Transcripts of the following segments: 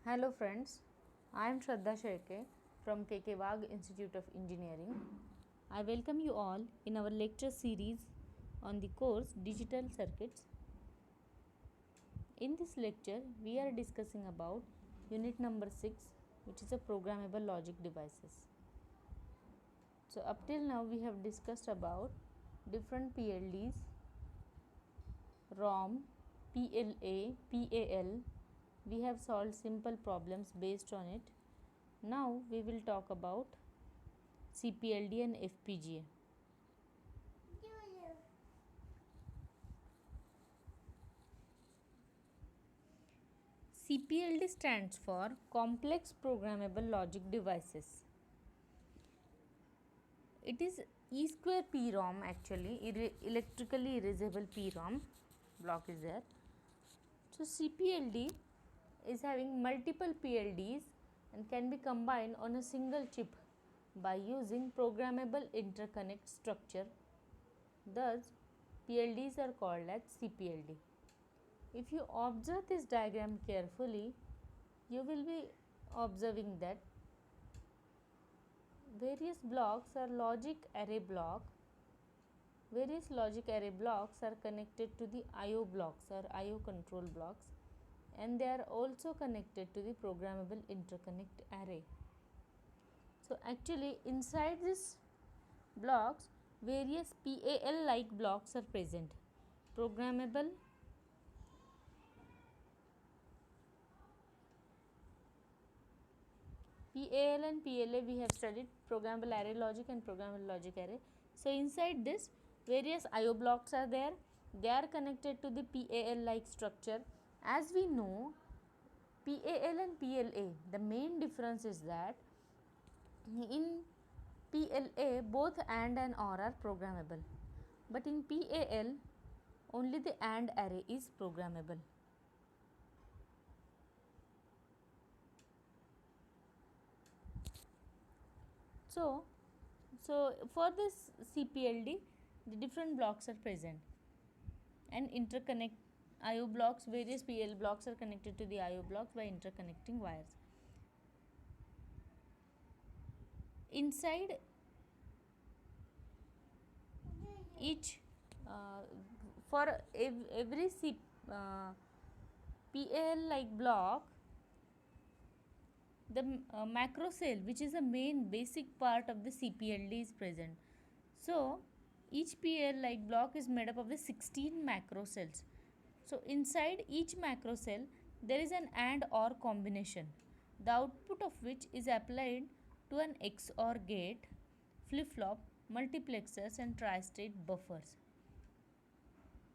Hello friends, I am Shraddha Sheke from KK Wag Institute of Engineering. I welcome you all in our lecture series on the course Digital Circuits. In this lecture, we are discussing about unit number 6, which is a programmable logic devices. So up till now we have discussed about different PLDs, ROM, PLA, PAL. We have solved simple problems based on it. Now we will talk about CPLD and FPGA. CPLD stands for Complex Programmable Logic Devices. It is E square PROM actually, electrically erasable PROM block is there. So CPLD is having multiple PLDs and can be combined on a single chip by using programmable interconnect structure. Thus, PLDs are called as CPLD. If you observe this diagram carefully, you will be observing that various blocks are logic array block. Various logic array blocks are connected to the IO blocks or IO control blocks, and they are also connected to the programmable interconnect array. So actually inside this blocks various PAL like blocks are present. Programmable PAL and PLA we have studied, programmable array logic and programmable logic array. So inside this various IO blocks are there. They are connected to the PAL like structure. As we know, PAL and PLA, the main difference is that in PLA both AND and OR are programmable, but in PAL only the AND array is programmable. So for this CPLD, the different blocks are present and interconnect IO blocks. Various PL blocks are connected to the IO blocks by interconnecting wires. Inside each for every PAL like block, the macro cell, which is a main basic part of the CPLD, is present. So each PAL like block is made up of the 16 macro cells. So inside each macro cell there is an AND OR combination, the output of which is applied to an XOR gate, flip-flop, multiplexers and tri-state buffers.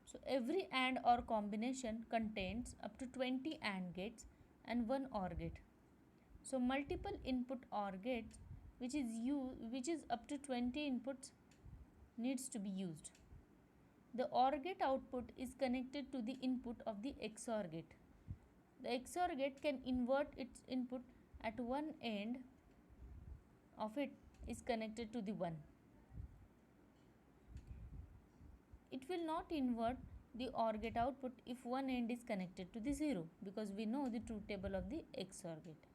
So every AND OR combination contains up to 20 AND gates and one OR gate. So multiple input OR gates which is up to 20 inputs needs to be used. The OR gate output is connected to the input of the XOR gate. The XOR gate can invert its input at one end of it is connected to the 1. It will not invert the OR gate output if one end is connected to the 0, because we know the truth table of the XOR gate.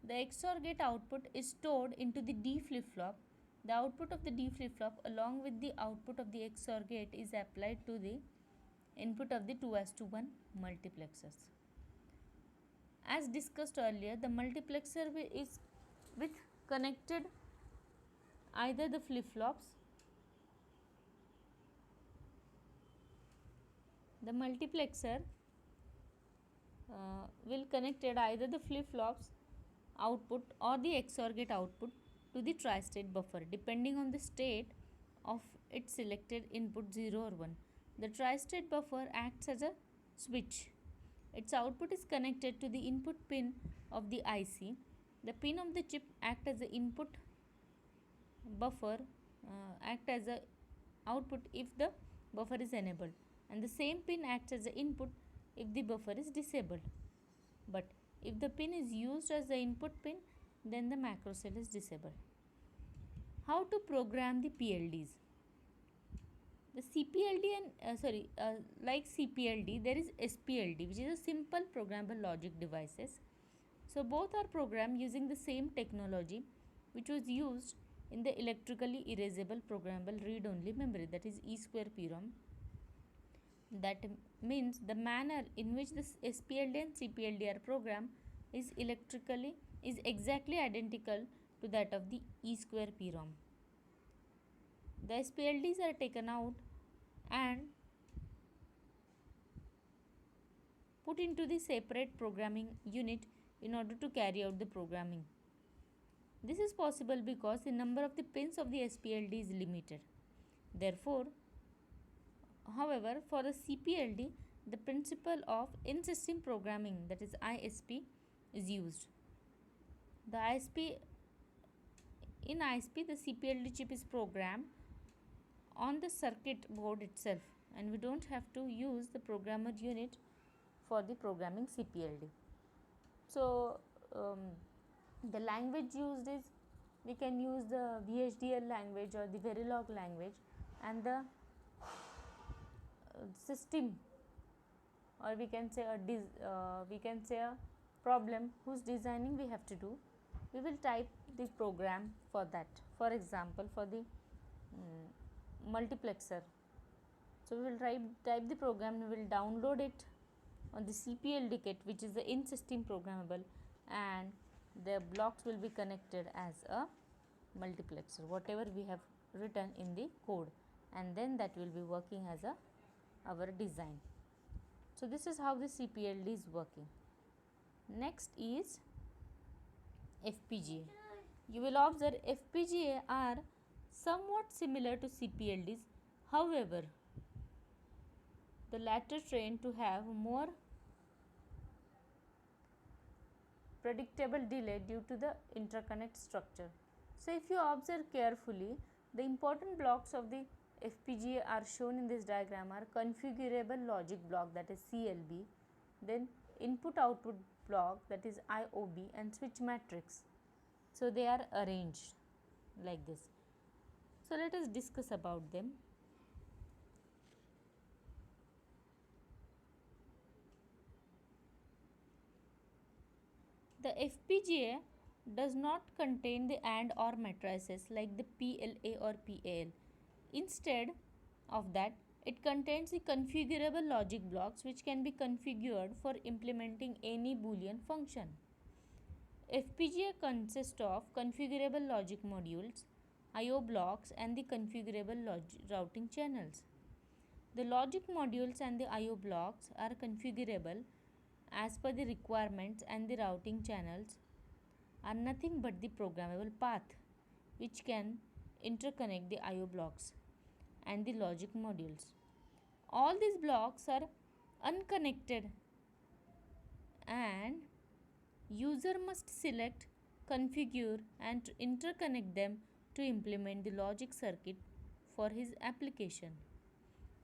The XOR gate output is stored into the D flip-flop. The output of the D flip-flop along with the output of the XOR gate is applied to the input of the 2:1 multiplexers. As discussed earlier, the multiplexer is with connected either the flip-flops. The multiplexer will connected either the flip-flops output or the XOR gate output to the tri-state buffer depending on the state of its selected input 0 or 1. The tri-state buffer acts as a switch. Its output is connected to the input pin of the IC. The pin of the chip act as the input buffer act as a output if the buffer is enabled, and the same pin acts as the input if the buffer is disabled. But if the pin is used as the input pin, then the macro cell is disabled. How to program the PLDs? The CPLD like CPLD, there is SPLD, which is a simple programmable logic devices. So both are programmed using the same technology which was used in the electrically erasable programmable read-only memory, that is E2PROM. That means the manner in which this SPLD and CPLD are programmed is exactly identical to that of the E2PROM. The SPLDs are taken out and put into the separate programming unit in order to carry out the programming. This is possible because the number of the pins of the SPLD is limited. Therefore, however, for the CPLD, the principle of in-system programming, that is ISP, is used. The ISP In ISP, the CPLD chip is programmed on the circuit board itself, and we don't have to use the programmer unit for the programming CPLD. So, the language used is, we can use the VHDL language or the Verilog language, and the system, or we can say a problem whose designing we have to do, we will type the program for that. For example, for the multiplexer, so we will type the program, we will download it on the CPLD kit, which is the in-system programmable, and the blocks will be connected as a multiplexer, whatever we have written in the code, and then that will be working as our design. So this is how the CPLD is working. Next is FPGA. You will observe FPGA are somewhat similar to CPLDs. However, the latter trained to have more predictable delay due to the interconnect structure. So if you observe carefully, the important blocks of the FPGA are shown in this diagram are configurable logic block, that is CLB, then input output block, that is IOB, and switch matrix. So they are arranged like this. So let us discuss about them. The FPGA does not contain the AND or matrices like the PLA or PAL. Instead of that, it contains the configurable logic blocks which can be configured for implementing any Boolean function. FPGA consists of configurable logic modules, IO blocks, and the configurable routing channels. The logic modules and the IO blocks are configurable as per the requirements, and the routing channels are nothing but the programmable path which can interconnect the IO blocks and the logic modules. All these blocks are unconnected, and user must select, configure, and interconnect them to implement the logic circuit for his application.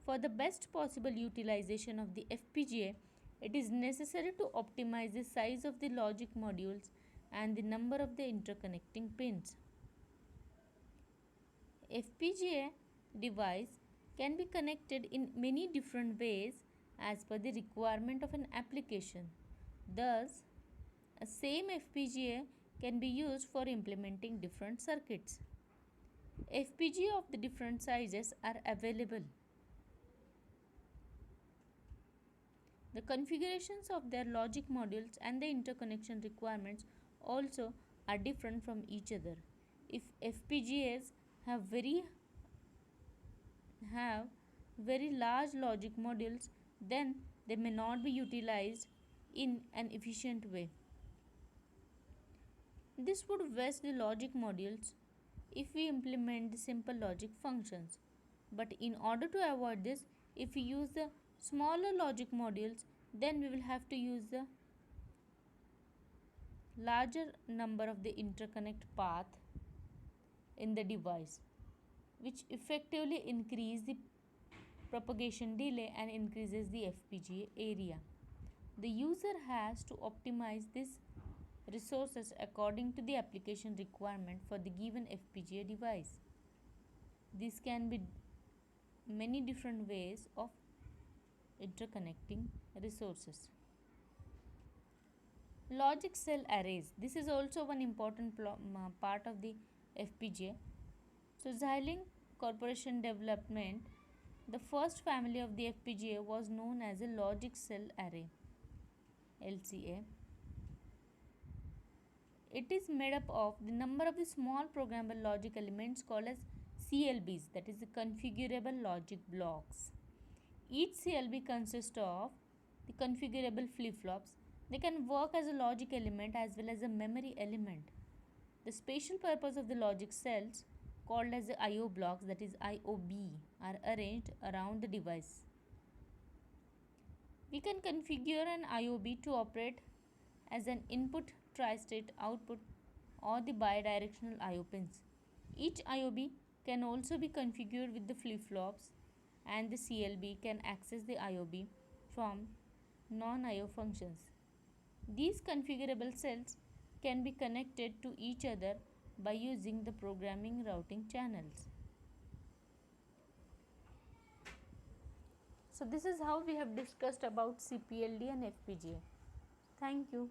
For the best possible utilization of the FPGA, it is necessary to optimize the size of the logic modules and the number of the interconnecting pins. FPGA device can be connected in many different ways as per the requirement of an application. Thus, a same FPGA can be used for implementing different circuits. FPGA of the different sizes are available. The configurations of their logic modules and the interconnection requirements also are different from each other. If FPGAs have very large logic modules, then they may not be utilized in an efficient way. This would waste the logic modules if we implement the simple logic functions. But in order to avoid this, if we use the smaller logic modules, then we will have to use the larger number of the interconnect path in the device, which effectively increase the propagation delay and increases the FPGA area. The user has to optimize these resources according to the application requirement for the given FPGA device. This can be many different ways of interconnecting resources. Logic cell arrays. This is also one important part of the FPGA. So Xilinx Corporation development the first family of the FPGA was known as a logic cell array LCA. It is made up of the number of the small programmable logic elements called as CLBs, that is the configurable logic blocks. Each CLB consists of the configurable flip-flops. They can work as a logic element as well as a memory element. The special purpose of the logic cells called as the IO blocks, that is IOB, are arranged around the device. We can configure an IOB to operate as an input tri-state output or the bidirectional IO pins. Each IOB can also be configured with the flip-flops, and the CLB can access the IOB from non-IO functions. These configurable cells can be connected to each other by using the programming routing channels. So this is how we have discussed about CPLD and FPGA. Thank you.